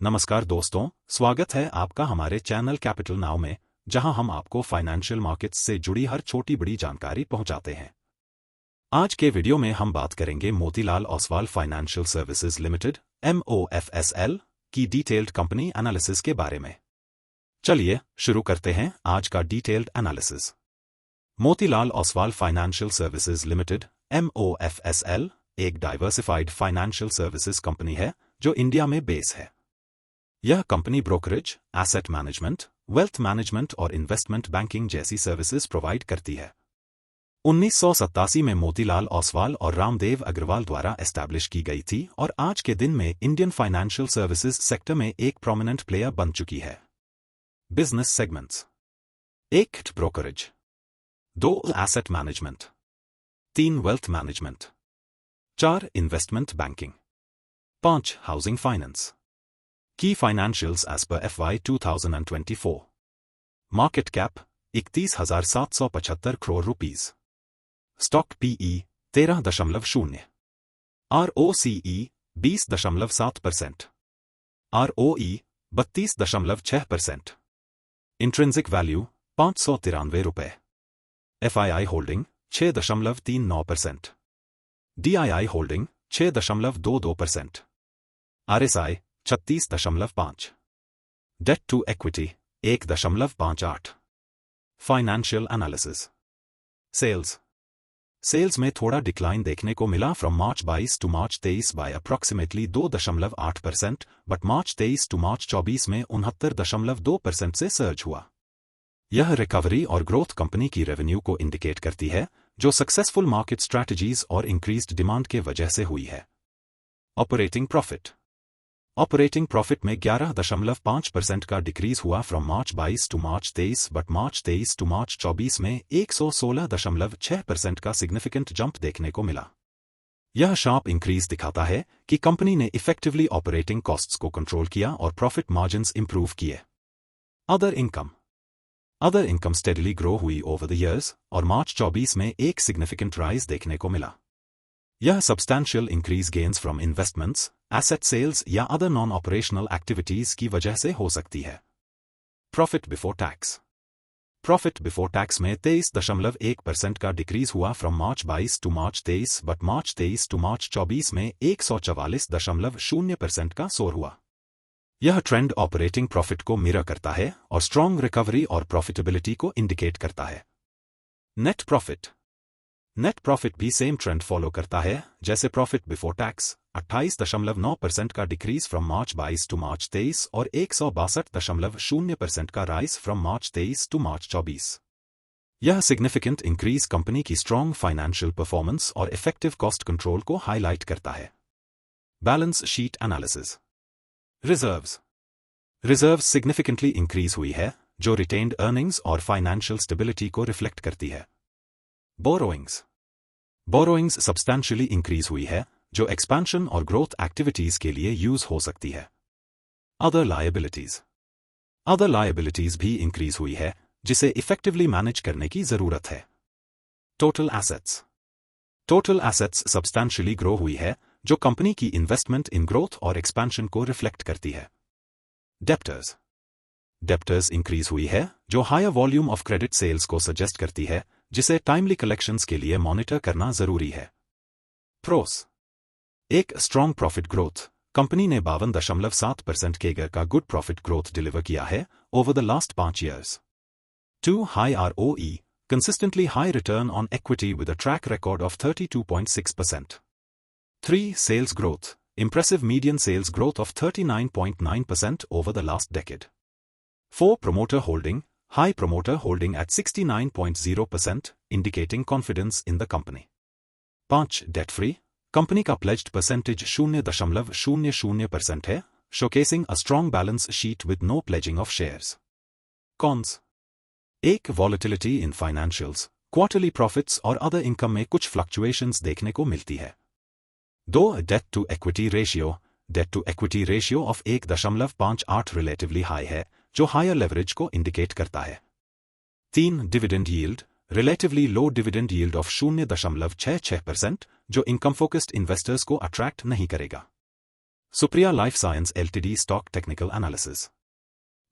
नमस्कार दोस्तों, स्वागत है आपका हमारे चैनल कैपिटल नाउ में, जहां हम आपको फाइनेंशियल मार्केट्स से जुड़ी हर छोटी बड़ी जानकारी पहुंचाते हैं। आज के वीडियो में हम बात करेंगे Motilal Oswal financial services limited (MOFSL) की डिटेल्ड कंपनी एनालिसिस के बारे में। चलिए शुरू करते हैं आज का detailed analysis. Motilal Oswal financial services limited (MOFSL) एक डाइवर्सिफाइड फाइनेंशियल सर्विसेज कंपनी है जो इंडिया में बेस है। यह company brokerage, asset management, wealth management और इन्वेस्टमेंट बैंकिंग जैसी सर्विसेज प्रोवाइड करती है। 1987 में मोतीलाल ओसवाल और रामदेव अग्रवाल द्वारा एस्टैब्लिश की गई थी और आज के दिन में इंडियन फाइनेंशियल सर्विसेज सेक्टर में एक प्रोमिनेंट प्लेयर बन चुकी है। Business segments: 1 brokerage, 2 asset management, 3 wealth management, 4 investment banking, 5 housing finance. Key financials as per FY 2024. Market cap 31,775 crore rupees. Stock PE 13.0. ROCE 20.7%. ROE 32.6%. Intrinsic value 593 रुपए. FII holding 6.39%. DII holding 6.22%. RSI 36.5. Debt to equity 1.58. Financial analysis: sales में थोड़ा decline देखने को मिला from March 22 to March 23 by approximately 2.8%, but March 23 to March 24 में 69.2% से surge हुआ। यह रिकवरी और ग्रोथ कंपनी की रेवेन्यू को इंडिकेट करती है, जो सक्सेसफुल मार्केट स्ट्रैटेजीज और इंक्रीज्ड डिमांड के वजह से हुई है। ऑपरेटिंग प्रॉफिट में 11.5% का डिक्रीज हुआ from March 22 to March 23, but March 23 to March 24 में 116.6% का सिग्निफिकेंट जंप देखने को मिला। यह शार्प इंक्रीज दिखाता है कि कंपनी ने इफेक्टिवली ऑपरेटिंग कॉस्ट्स को कंट्रोल किया और प्रॉफिट मार्जिन्स इंप्रूव किए। अदर इनकम स्टेडली ग्रो हुई ओवर द ईयर्स और मार्च 24 में एक सिग्निफिकेंट राइज देखने को मिला। यह substantial increase gains from investments, asset sales या अदर नॉन ऑपरेशनल एक्टिविटीज की वजह से हो सकती है। प्रॉफिट बिफोर टैक्स में 23.1% का डिक्रीज हुआ from March 22 to March 23, but March 23 to March 24 में 144.0% का सोर हुआ। यह ट्रेंड ऑपरेटिंग प्रॉफिट को मिरर करता है और स्ट्रॉन्ग रिकवरी और प्रॉफिटेबिलिटी को इंडिकेट करता है। नेट प्रॉफिट भी सेम ट्रेंड फॉलो करता है जैसे प्रॉफिट बिफोर टैक्स, 28.9% का decrease from March 22 to March 23 और 162.0% का rise from March 23 to March 24। यह सिग्निफिकेंट इंक्रीज कंपनी की स्ट्रॉन्ग फाइनेंशियल परफॉर्मेंस और इफेक्टिव कॉस्ट कंट्रोल को हाईलाइट करता है। Balance sheet analysis: reserves significantly increase हुई है, जो रिटेन्ड अर्निंग्स और फाइनेंशियल स्टेबिलिटी को रिफ्लेक्ट करती है। बोरोइंग्स सब्सटैंशियली इंक्रीज हुई है, जो एक्सपेंशन और ग्रोथ एक्टिविटीज के लिए यूज हो सकती है। अदर लायबिलिटीज भी इंक्रीज हुई है, जिसे इफेक्टिवली मैनेज करने की जरूरत है। टोटल एसेट्स सब्सटैंशियली ग्रो हुई है, जो कंपनी की इन्वेस्टमेंट इन ग्रोथ और एक्सपेंशन को रिफ्लेक्ट करती है। डेप्टर्स इंक्रीज हुई है, जो higher volume of credit sales को सजेस्ट करती है, जिसे टाइमली कलेक्शंस के लिए मॉनिटर करना जरूरी है। प्रोस: एक स्ट्रॉन्ग प्रॉफिट ग्रोथ। कंपनी ने 52.7% केगर का गुड प्रॉफिट ग्रोथ डिलीवर किया है over the last 5 years. 2 high ROE, consistently high return on equity with a track record of 32.6%। 3 sales growth, impressive median sales growth of 39.9% over the last decade. 4 promoter holding, high promoter holding at 69.0%, indicating confidence in the company. 5 debt free, company का pledged percentage 0.00% है, showcasing a strong balance sheet with no pledging of shares. Cons: 1 volatility in financials, quarterly profits और other income में कुछ fluctuations देखने को मिलती है। 2 debt to equity ratio of 1.58 relatively high है, जो हायर लेवरेज को इंडिकेट करता है। 3 dividend yield, relatively low dividend yield of 0.66%, जो इनकम फोकस्ड इन्वेस्टर्स को अट्रैक्ट नहीं करेगा। Supriya life science LTD stock technical analysis.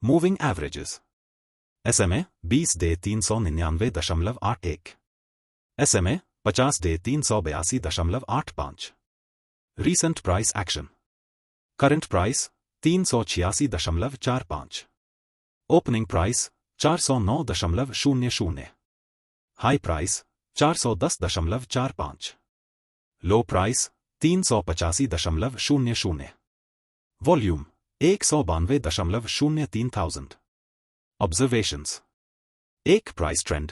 Moving averages. SMA 20 day 399.81, SMA 50 day 382.85। Recent price action. Current price 386.45, opening price 409.00, high price 410.45, low price 385.00, volume 192.03,000। Observations. एक price trend.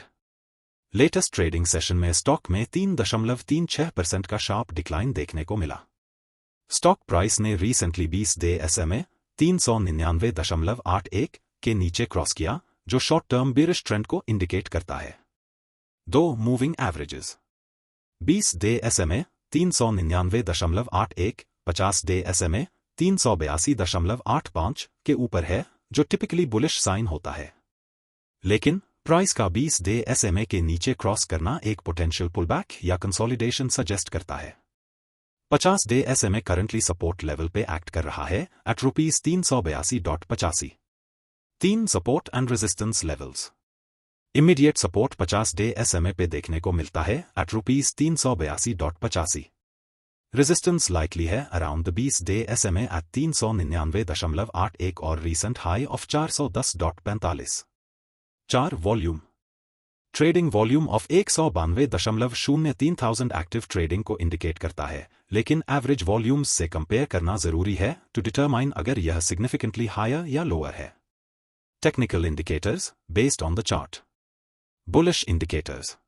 Latest trading session में stock में 3.36% का sharp decline देखने को मिला। Stock price ने recently 20 day SMA 399.81 के नीचे क्रॉस किया, जो शॉर्ट टर्म बेरिश ट्रेंड को इंडिकेट करता है। दो moving averages. 20 day SMA 399.81, 50 day SMA 382.85 के ऊपर है, जो टिपिकली बुलिश साइन होता है। लेकिन प्राइस का 20 डे SMA के नीचे क्रॉस करना एक पोटेंशियल पुलबैक या कंसोलिडेशन सजेस्ट करता है। 50 day SMA currently support level पे एक्ट कर रहा है at ₹382.85। 3 support and resistance levels. Immediate support 50 day SMA पे देखने को मिलता है एट ₹382.85। रेजिस्टेंस लाइकली है around the 20 day SMA at 399.81 और recent high of 410.45। 4 volume. Trading volume of 192.03,000 active trading को इंडिकेट करता है, लेकिन एवरेज वॉल्यूम्स से कंपेयर करना जरूरी है टू डिटरमाइन अगर यह सिग्निफिकेंटली हायर या लोअर है। Technical indicators based on the chart. Bullish indicators.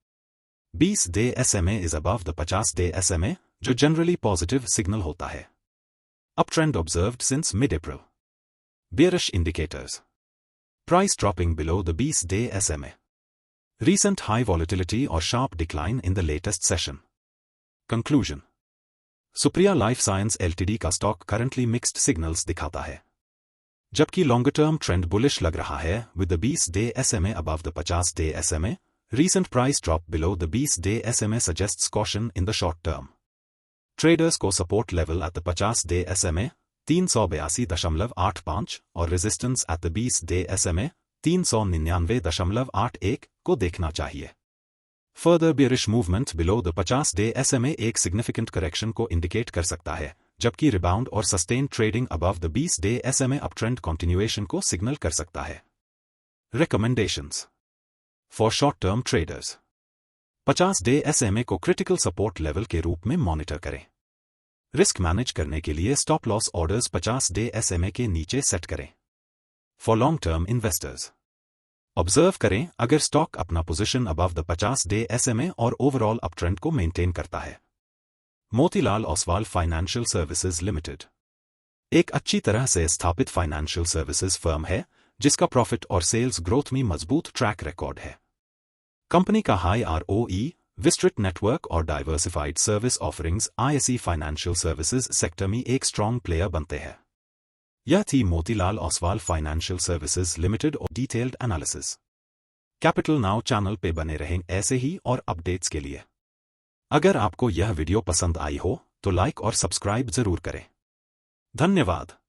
20 day SMA is above the 50 day SMA, जो जनरली पॉजिटिव सिग्नल होता है। Up trend observed since mid April. Bearish indicators. Price dropping below the 20 day SMA। Recent high volatility or sharp decline in the latest session. Conclusion. Supriya life science LTD का stock currently mixed signals दिखाता है। जबकि longer term trend bullish लग रहा है with the 20 day SMA above the 50 day SMA, recent price drop below the 20 day SMA suggests caution in the short term. Traders को support level at the 50 day SMA 382.85 और resistance at the 20 day SMA 399.81 को देखना चाहिए। Further bearish movement below the 50 day SMA एक significant correction को indicate कर सकता है, जबकि रिबाउंड और sustain trading above the 20 day SMA uptrend continuation को सिग्नल कर सकता है। Recommendations for short term traders. 50 day SMA को क्रिटिकल सपोर्ट लेवल के रूप में मॉनिटर करें। रिस्क मैनेज करने के लिए stop loss orders 50 day SMA के नीचे सेट करें। For long term investors, observe करें अगर स्टॉक अपना position above the 50 day SMA और ओवरऑल अपट्रेंड को मेंटेन करता है। Motilal Oswal financial services limited एक अच्छी तरह से स्थापित फाइनेंशियल सर्विसेज फर्म है, जिसका प्रॉफिट और सेल्स ग्रोथ में मजबूत ट्रैक रिकॉर्ड है। कंपनी का हाई ROE, विस्तृत नेटवर्क और diversified service offerings ISE financial services sector में एक स्ट्रॉन्ग प्लेयर बनते हैं। यह थी Motilal Oswal financial services limited और detailed analysis. Capital now channel पे बने रहें ऐसे ही और अपडेट्स के लिए। अगर आपको यह वीडियो पसंद आई हो तो लाइक और सब्सक्राइब जरूर करें। धन्यवाद।